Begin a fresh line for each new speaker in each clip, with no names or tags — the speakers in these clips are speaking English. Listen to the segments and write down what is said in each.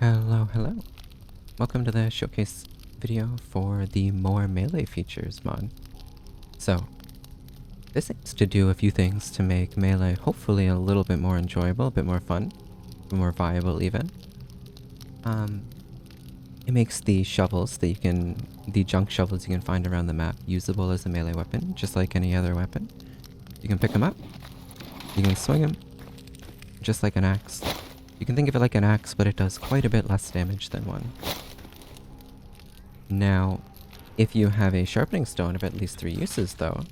Hello, hello. Welcome to the showcase video for the More Melee Features mod. So, this aims to do a few things to make Melee hopefully a little bit more enjoyable, a bit more fun, more viable even. It makes the shovels the junk shovels you can find around the map usable as a melee weapon, just like any other weapon. You can pick them up, you can swing them, just like an axe. You can think of it like an axe, but it does quite a bit less damage than one. Now, if you have a sharpening stone of at least 3 uses though,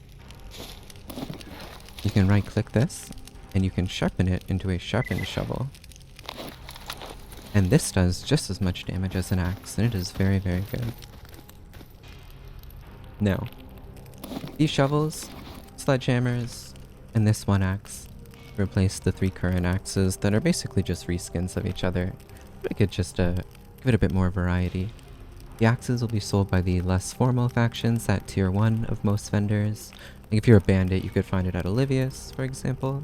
you can right click this, and you can sharpen it into a sharpened shovel. And this does just as much damage as an axe, and it is very, very good. Now, these shovels, sledgehammers, and this one axe replace the 3 current axes that are basically just reskins of each other. Make it just give it a bit more variety. The axes will be sold by the less formal factions at tier 1 of most vendors. Like if you're a bandit, you could find it at Olivia's, for example.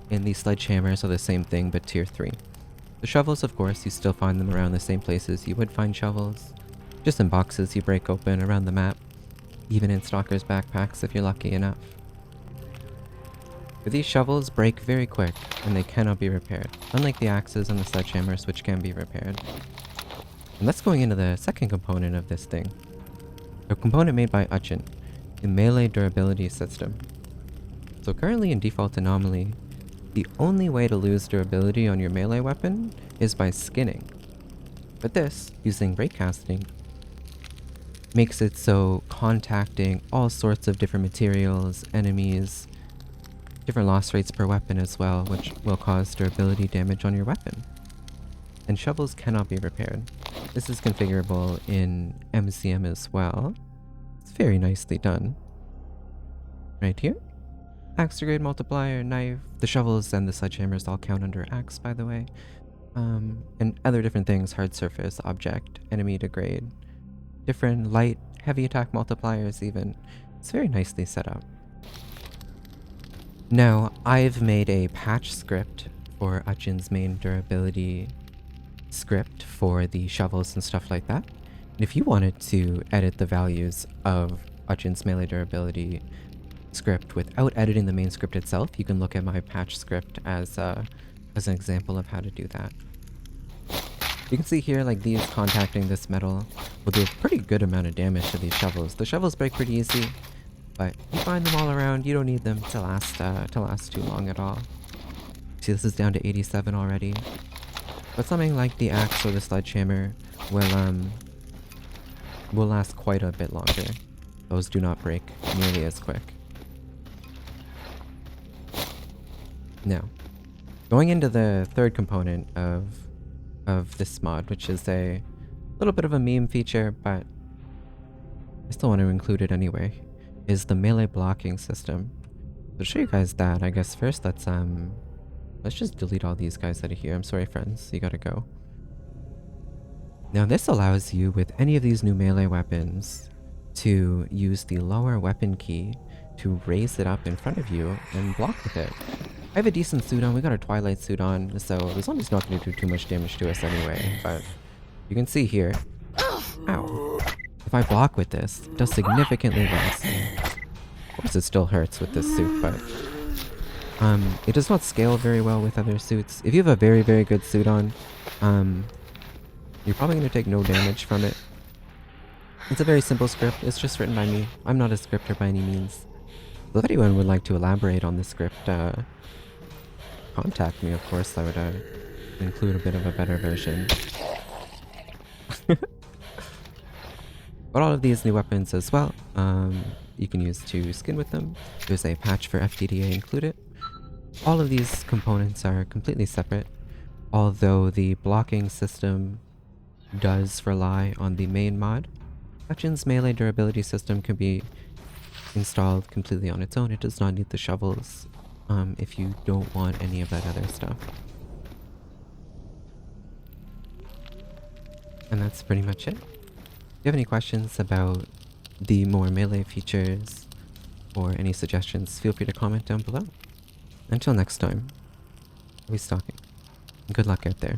And the sledgehammers are the same thing, but tier 3. The shovels, of course, you still find them around the same places you would find shovels. Just in boxes you break open around the map. Even in stalkers' backpacks if you're lucky enough. But these shovels break very quick, and they cannot be repaired, unlike the axes and the sledgehammers, which can be repaired. And that's going into the second component of this thing. A component made by Utjan, the melee durability system. So currently in default Anomaly, the only way to lose durability on your melee weapon is by skinning. But this, using raycasting, makes it so contacting all sorts of different materials, enemies, different loss rates per weapon as well, which will cause durability damage on your weapon. And shovels cannot be repaired. This is configurable in MCM as well. It's very nicely done. Right here. Axe to grade multiplier, knife, the shovels and the sledgehammers all count under axe, by the way. And other different things, hard surface, object, enemy to grade. Different light, heavy attack multipliers even. It's very nicely set up. Now, I've made a patch script for Utjan's main durability script for the shovels and stuff like that. And if you wanted to edit the values of Utjan's melee durability script without editing the main script itself, you can look at my patch script as an example of how to do that. You can see here, like, these contacting this metal will do a pretty good amount of damage to these shovels. The shovels break pretty easy, but you find them all around. You don't need them to last too long at all. See, this is down to 87 already. But something like the axe or the sledgehammer will last quite a bit longer. Those do not break nearly as quick. Now, going into the third component of this mod, which is a little bit of a meme feature, but I still want to include it anyway, is the melee blocking system. So to show you guys that, I guess first let's just delete all these guys out of here. I'm sorry, friends, you gotta go. Now this allows you, with any of these new melee weapons, to use the lower weapon key to raise it up in front of you and block with it. I have a decent suit on, we got a Twilight suit on, so the zombie's not going to do too much damage to us anyway, but you can see here, ow, if I block with this, it does significantly less. Of course it still hurts with this suit, but it does not scale very well with other suits. If you have a very, very good suit on, you're probably going to take no damage from it. It's a very simple script, it's just written by me. I'm not a scripter by any means. So if anyone would like to elaborate on this script, contact me, of course. I would include a bit of a better version. But all of these new weapons as well, you can use to skin with them. There's a patch for FTDA included. All of these components are completely separate, although the blocking system does rely on the main mod. Utjan's melee durability system can be installed completely on its own. It does not need the shovels if you don't want any of that other stuff. And that's pretty much it. If you have any questions about the more melee features or any suggestions, feel free to comment down below. Until next time, I'll be stalking. Good luck out there.